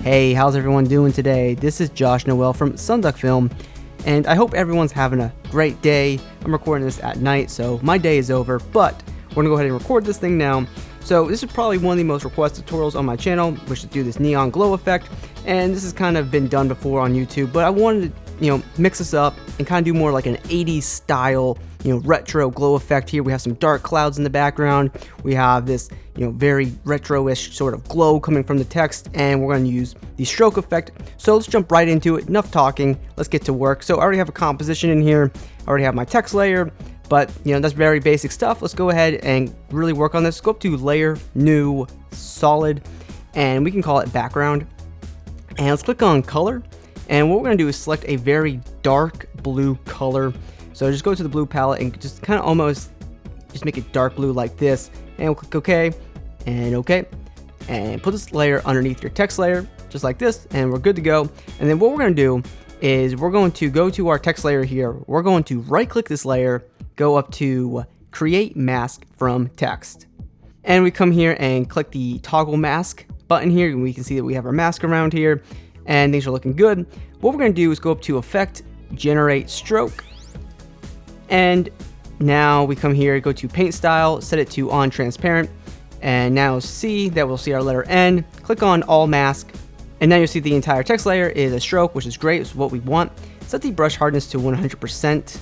Hey, how's everyone doing today? This is Josh Noel from SonduckFilm, and I hope everyone's having a great day. I'm recording this at night, so my day is over, but we're gonna go ahead and record this thing now. So this is probably one of the most requested tutorials on my channel, which is to do this neon glow effect, and this has kind of been done before on YouTube, but I wanted to, mix this up and kind of do more like an 80s style, retro glow effect here. We have some dark clouds in the background. We have this, very retro-ish sort of glow coming from the text, and we're going to use the stroke effect. So let's jump right into it. Enough talking. Let's get to work. So I already have a composition in here. I already have my text layer, but that's very basic stuff. Let's go ahead and really work on this. Go up to Layer, New, Solid, and we can call it Background. And let's click on Color. And what we're going to do is select a very dark blue color. So just go to the blue palette and just kind of almost just make it dark blue like this. And we'll click OK and OK. And put this layer underneath your text layer, just like this. And we're good to go. And then what we're going to do is we're going to go to our text layer here. We're going to right click this layer, go up to Create Mask from Text. And we come here and click the Toggle Mask button here. And we can see that we have our mask around here. And things are looking good. What we're going to do is go up to Effect, Generate Stroke, and now we come here, go to Paint Style, set it to On Transparent, and now see that we'll see our letter N. Click on All Mask, and now you'll see the entire text layer is a stroke, which is great. It's what we want. Set the brush hardness to 100%,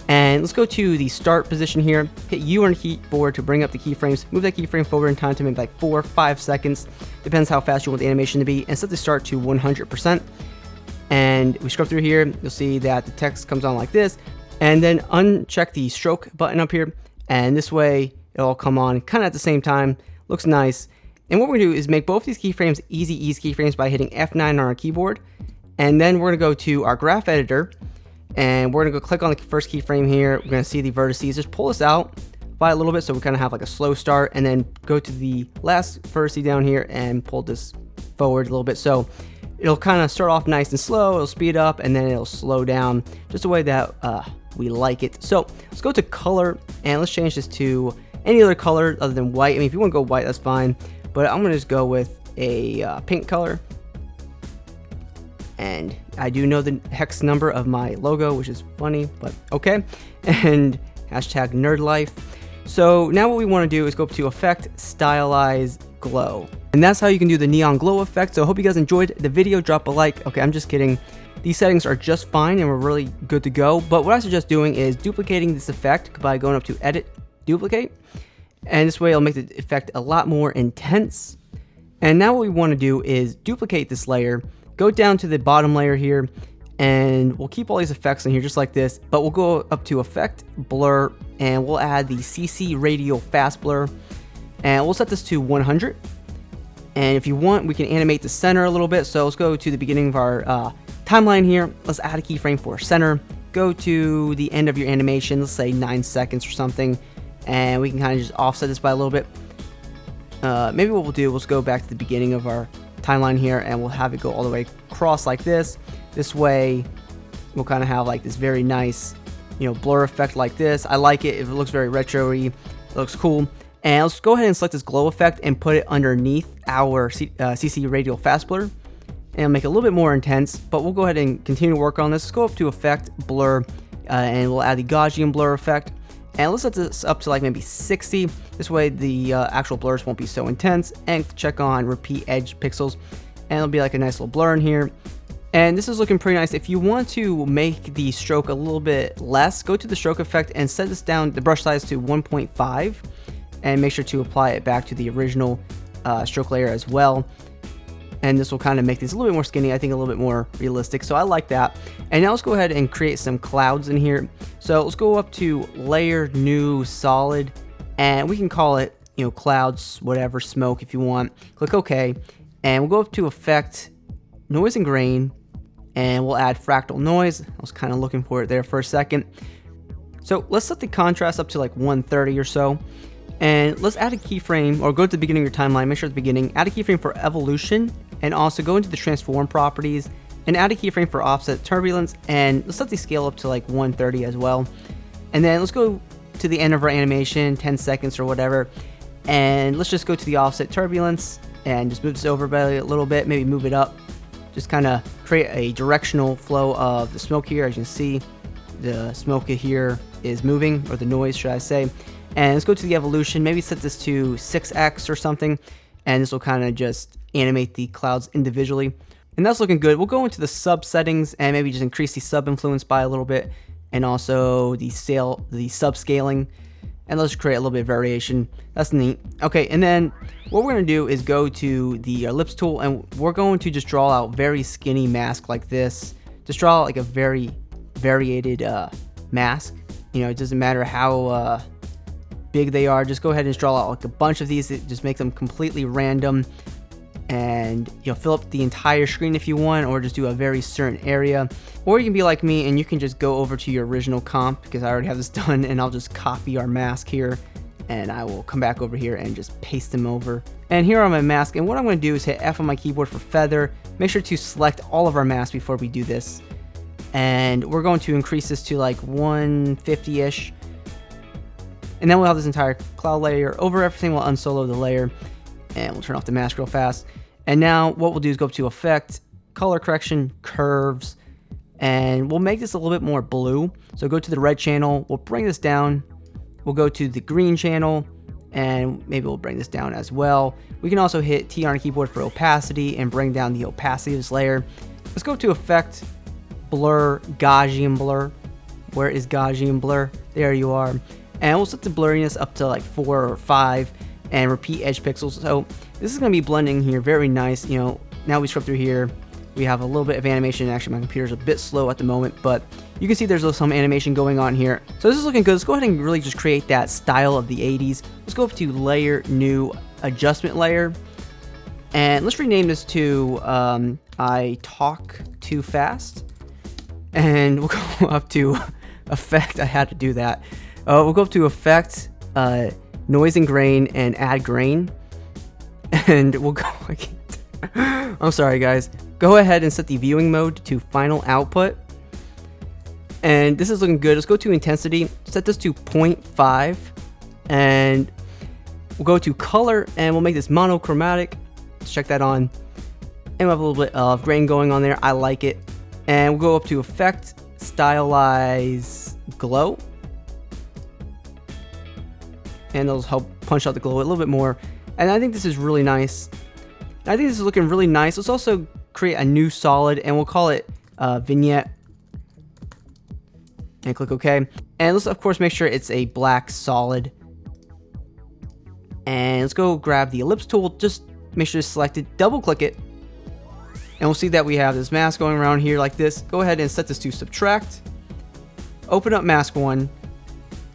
and let's go to the start position here. Hit U on the keyboard to bring up the keyframes. Move that keyframe forward in time to maybe like 4 or 5 seconds. Depends how fast you want the animation to be, and set the start to 100%. And we scrub through here, you'll see that the text comes on like this, and then uncheck the stroke button up here, and this way it'll all come on kind of at the same time. Looks nice. And what we're gonna do is make both these keyframes easy ease keyframes by hitting F9 on our keyboard, and then we're gonna go to our graph editor, and we're gonna go click on the first keyframe here. We're gonna see the vertices. Just pull this out by a little bit so we kind of have like a slow start, and then go to the last vertice down here and pull this forward a little bit. So it'll kind of start off nice and slow, it'll speed up, and then it'll slow down just the way that we like it. So let's go to color, and let's change this to any other color other than white. I mean, if you want to go white, that's fine, but I'm gonna just go with a pink color. And I do know the hex number of my logo, which is funny, but okay. And hashtag nerd life. So now what we want to do is go up to Effect, Stylize, Glow. And that's how you can do the neon glow effect. So I hope you guys enjoyed the video. Drop a like. Okay, I'm just kidding. These settings are just fine and we're really good to go. But what I suggest doing is duplicating this effect by going up to Edit, Duplicate. And this way it'll make the effect a lot more intense. And now what we want to do is duplicate this layer. Go down to the bottom layer here, and we'll keep all these effects in here just like this, but we'll go up to Effect, Blur, and we'll add the CC Radial Fast Blur, and we'll set this to 100. And if you want, we can animate the center a little bit. So let's go to the beginning of our timeline here. Let's add a keyframe for center. Go to the end of your animation, let's say 9 seconds or something, and we can kind of just offset this by a little bit. Maybe what we'll do, let's go back to the beginning of our timeline here, and we'll have it go all the way across like this. This way we'll kind of have like this very nice blur effect like this. I like it. It looks very retro-y. It looks cool. And let's go ahead and select this glow effect and put it underneath our CC Radial Fast Blur and make it a little bit more intense, but we'll go ahead and continue to work on this. Let's go up to Effect, Blur, and we'll add the Gaussian blur effect. And let's set this up to like maybe 60. This way the actual blurs won't be so intense. And check on Repeat Edge Pixels, and it'll be like a nice little blur in here. And this is looking pretty nice. If you want to make the stroke a little bit less, go to the stroke effect and set this down, the brush size, to 1.5, and make sure to apply it back to the original stroke layer as well. And this will kind of make this a little bit more skinny, I think a little bit more realistic, so I like that. And now let's go ahead and create some clouds in here. So let's go up to Layer, New, Solid, and we can call it clouds, whatever, smoke if you want. Click OK, and we'll go up to Effect, Noise and Grain, and we'll add Fractal Noise. I was kind of looking for it there for a second. So let's set the contrast up to like 130 or so. And let's add a keyframe, or go to the beginning of your timeline, make sure at the beginning, add a keyframe for evolution, and also go into the transform properties and add a keyframe for offset turbulence, and let's set the scale up to like 130 as well. And then let's go to the end of our animation, 10 seconds or whatever, and let's just go to the offset turbulence and just move this over by a little bit, maybe move it up. Just kind of create a directional flow of the smoke here. As you can see, the smoke here is moving, or the noise should I say. And let's go to the evolution, maybe set this to 6x or something, and this will kind of just animate the clouds individually. And that's looking good. We'll go into the sub settings and maybe just increase the sub influence by a little bit, and also the sub scaling, and let's create a little bit of variation. That's neat. Okay, and then what we're going to do is go to the ellipse tool, and we're going to just draw out very skinny mask like this. Just draw out like a very variated mask. You know, it doesn't matter how big they are. Just go ahead and draw out like a bunch of these. Just make them completely random, and fill up the entire screen if you want, or just do a very certain area. Or you can be like me and you can just go over to your original comp, because I already have this done, and I'll just copy our mask here, and I will come back over here and just paste them over. And here are my mask, and what I'm going to do is hit F on my keyboard for feather. Make sure to select all of our masks before we do this, and we're going to increase this to like 150-ish, and then we'll have this entire cloud layer over everything. We'll unsolo the layer, and we'll turn off the mask real fast. And now what we'll do is go up to Effect, Color Correction, Curves, and we'll make this a little bit more blue. So go to the red channel, we'll bring this down. We'll go to the green channel, and maybe we'll bring this down as well. We can also hit T on our keyboard for opacity and bring down the opacity of this layer. Let's go to Effect, Blur, Gaussian Blur. Where is Gaussian Blur? There you are. And we'll set the blurriness up to like 4 or 5 and repeat edge pixels. So this is going to be blending here very nice. Now we scrub through here. We have a little bit of animation. Actually, my computer's a bit slow at the moment, but you can see there's some animation going on here. So this is looking good. Let's go ahead and really just create that style of the 80s. Let's go up to Layer, New, Adjustment Layer. And let's rename this to I Talk Too Fast. And we'll go up to Effect. I had to do that. We'll go up to Effect, Noise and Grain, and Add Grain. And we'll go... I'm sorry, guys. Go ahead and set the viewing mode to Final Output. And this is looking good. Let's go to Intensity. Set this to 0.5. And we'll go to Color, and we'll make this monochromatic. Let's check that on. And we'll have a little bit of grain going on there. I like it. And we'll go up to Effect, Stylize Glow. And those help punch out the glow a little bit more. And I think this is really nice. I think this is looking really nice. Let's also create a new solid, and we'll call it Vignette. And click OK. And let's of course make sure it's a black solid. And let's go grab the ellipse tool. Just make sure it's selected. Double click it. And we'll see that we have this mask going around here like this. Go ahead and set this to Subtract. Open up Mask 1.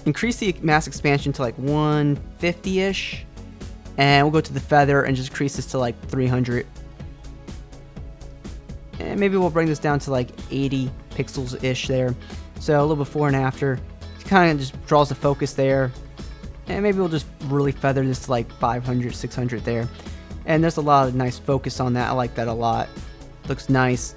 Increase the mask expansion to like 150-ish. And we'll go to the feather and just increase this to like 300. And maybe we'll bring this down to like 80 pixels-ish there. So a little before and after. It kind of just draws the focus there. And maybe we'll just really feather this to like 500, 600 there. And there's a lot of nice focus on that. I like that a lot. Looks nice.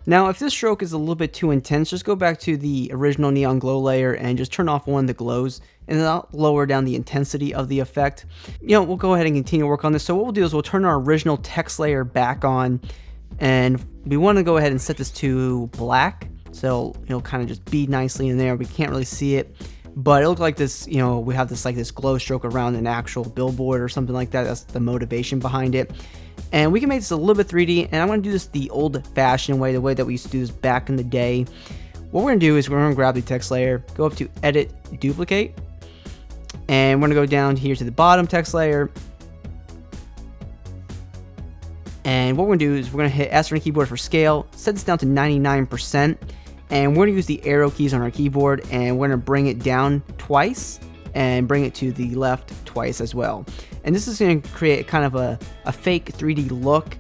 Now, if this stroke is a little bit too intense, just go back to the original neon glow layer and just turn off one of the glows, and then I'll lower down the intensity of the effect. We'll go ahead and continue to work on this. So what we'll do is we'll turn our original text layer back on, and we want to go ahead and set this to black. So it'll kind of just be nicely in there. We can't really see it, but it looks like this, we have this glow stroke around an actual billboard or something like that. That's the motivation behind it. And we can make this a little bit 3D, and I'm going to do this the old-fashioned way, the way that we used to do this back in the day. What we're going to do is we're going to grab the text layer, go up to Edit, Duplicate, and we're going to go down here to the bottom text layer. And what we're going to do is we're going to hit S on our keyboard for scale, set this down to 99%, and we're going to use the arrow keys on our keyboard, and we're going to bring it down twice, and bring it to the left twice as well. And this is going to create kind of a fake 3D look,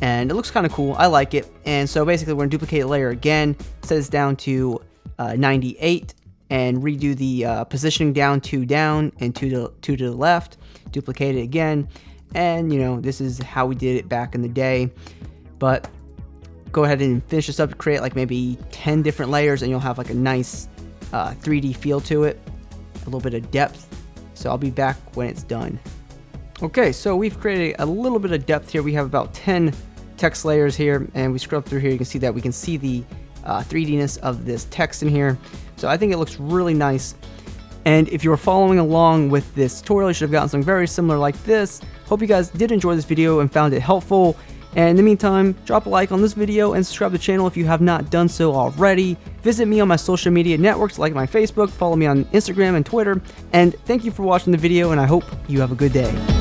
and it looks kind of cool. I like it. And so basically we're going to duplicate a layer again, set this down to 98, and redo the positioning down, 2 down, and 2 to the left. Duplicate it again, and this is how we did it back in the day. But go ahead and finish this up to create like maybe 10 different layers, and you'll have like a nice 3D feel to it, a little bit of depth. So I'll be back when it's done. Okay, so we've created a little bit of depth here. We have about 10 text layers here, and we scrub through here. You can see that we can see the 3D-ness of this text in here. So I think it looks really nice. And if you were following along with this tutorial, you should have gotten something very similar like this. Hope you guys did enjoy this video and found it helpful. And in the meantime, drop a like on this video and subscribe to the channel if you have not done so already. Visit me on my social media networks like my Facebook, follow me on Instagram and Twitter. And thank you for watching the video, and I hope you have a good day.